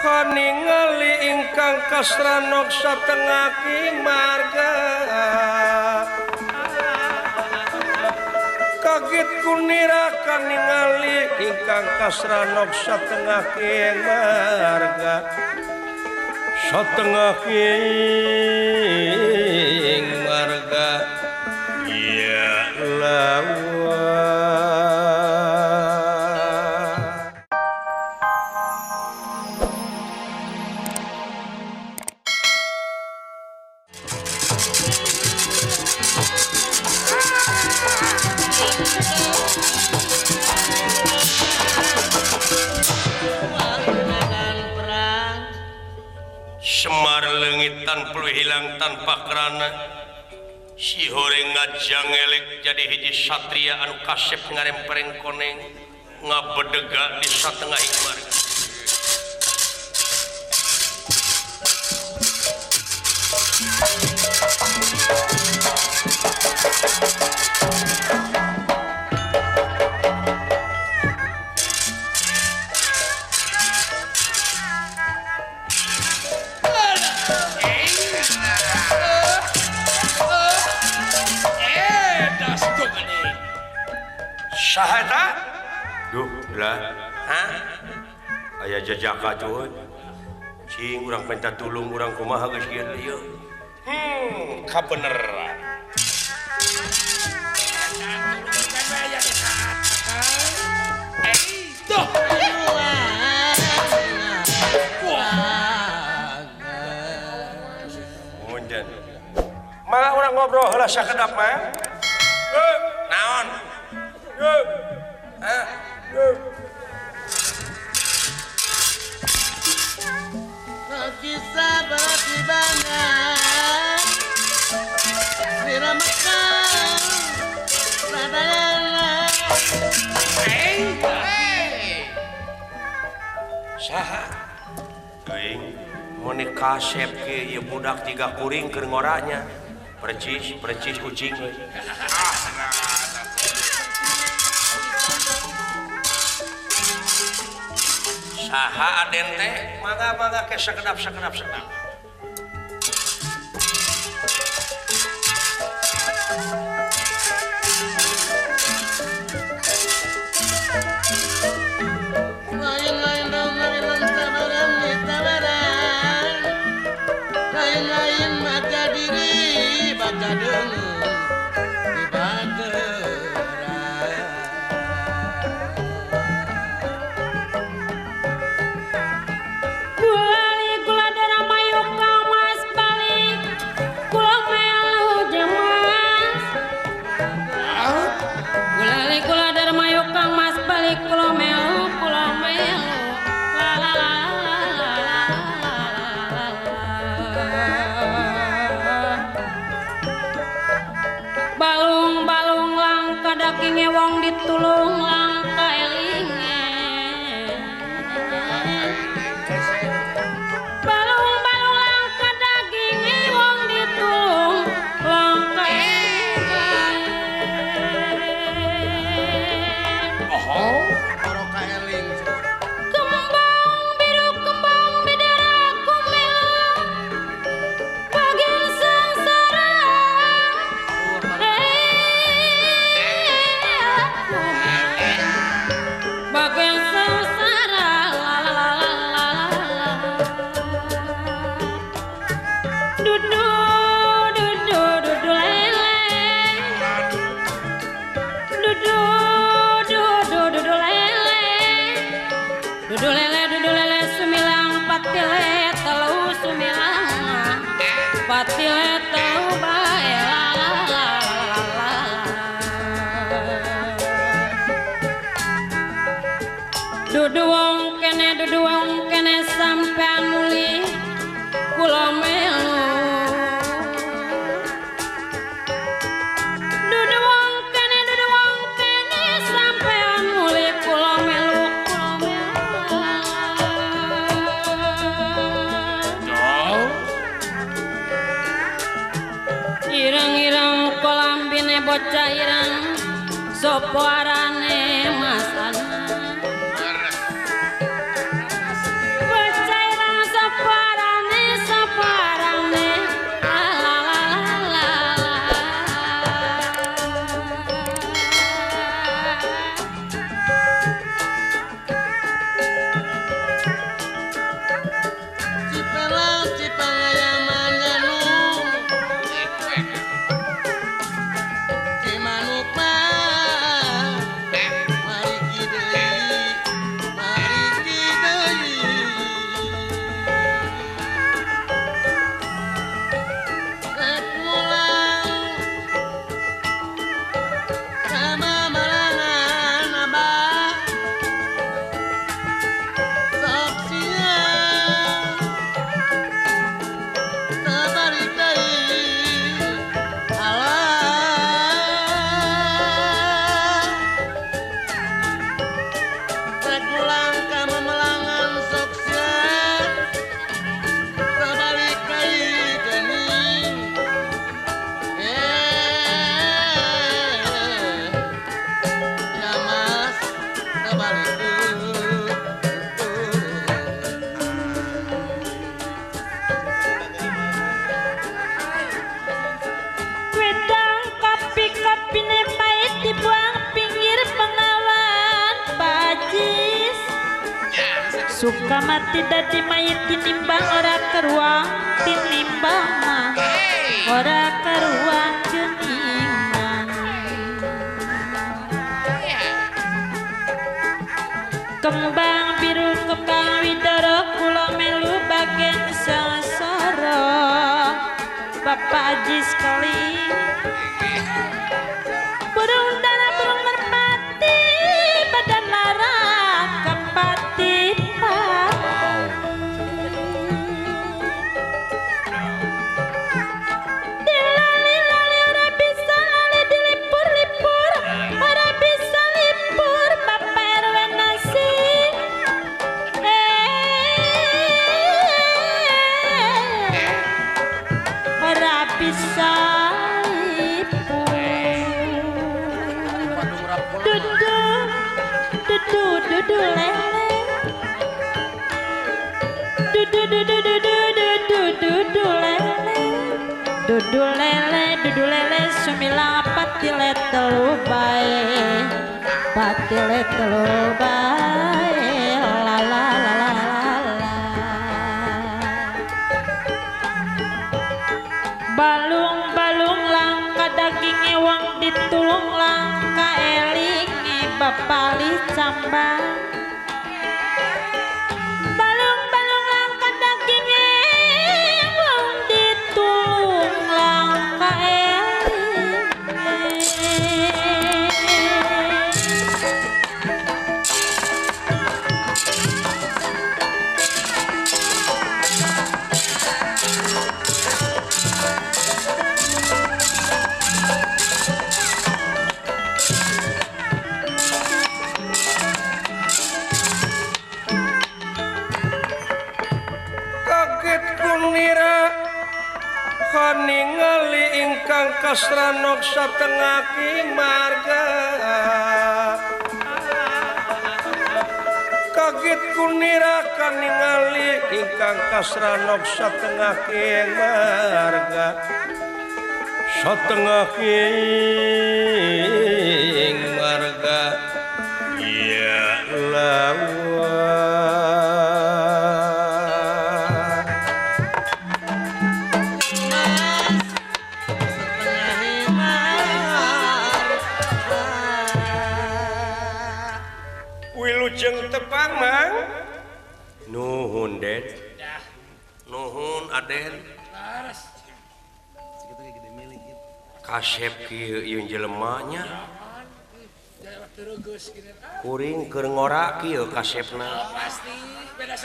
ningali ingkang kasranok satengah ki marga kaget kunira ningali ingkang kasranok satengah ki marga satengah ki marga ya lawa Semar lengitan puluh hilang tanpa kerana si horeng ngajang elek jadi hiji satria anu kasep ngarempereng koneng ngabedega di satengah hikmar sahata duh lah hah aya jajaka cuy cing urang minta tulung urang kumaha geus kieu ieu kabeneran tuh munjan malah urang ngobrol heula sakedap mah naon kisah berarti banyak diramakan radayana saha teuing mun kasep ke ieu budak tiga kuring keur ngoranya percis kucing saha aden teh mangga ke sakedap lain-lain dong ngarilan tabaran lain-lain maka diri baka dengung di bageran balung-balung langka dagingnya wong ditulung langka elinge balung-balung langka dagingnya wong ditulung langka elinge Oroka eling kembang biru kembang bidara kumel bagian sengsara bagian sengsara dudu dudu dudu lele dudu dudu dudu lele dudu lele sumilang patile telu sumilang patile telu bae dudu wong kene sampean muli kula melu dudu wong kene sampean muli kula melu ireng-ireng kolambine bocah ireng sopo arane masana bocah suka mati dadi mayit tinimbang ora keruang tinimbang mah ora keruang geuningan kembang biru kembang widoro kula melu bagen sasara Bapak Haji sekali burung dara burung merpati badan lara kepati dilali-lali ora bisa lali dilipur-lipur ora bisa lipur Bapak RW nasi ora bisa dudu lele dudu lele sumilang pati le telu bae la la la la la balung-balung langka daging ewang ditulung langka elingi bapali cambang balung-balung langka daging ewang ditulung langka elingi ningali ingkang kasranok satengah ki marga kaget kunira kaningali ingkang kasranok satengah ki marga satengah ki marga ya lawa tepang mang nuhun den nuhun aden kasep kieu ieu jelema nya kuring keur ngora kieu kasepna pasti beda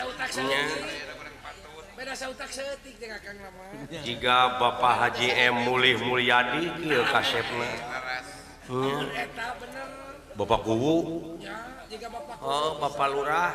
sautak seutik jeung Akang mah jiga Bapak Haji M Mulih Mulyadi kieu kasepna eta bener Bapak Kuwu ya jika Bapak oh Bapak Lurah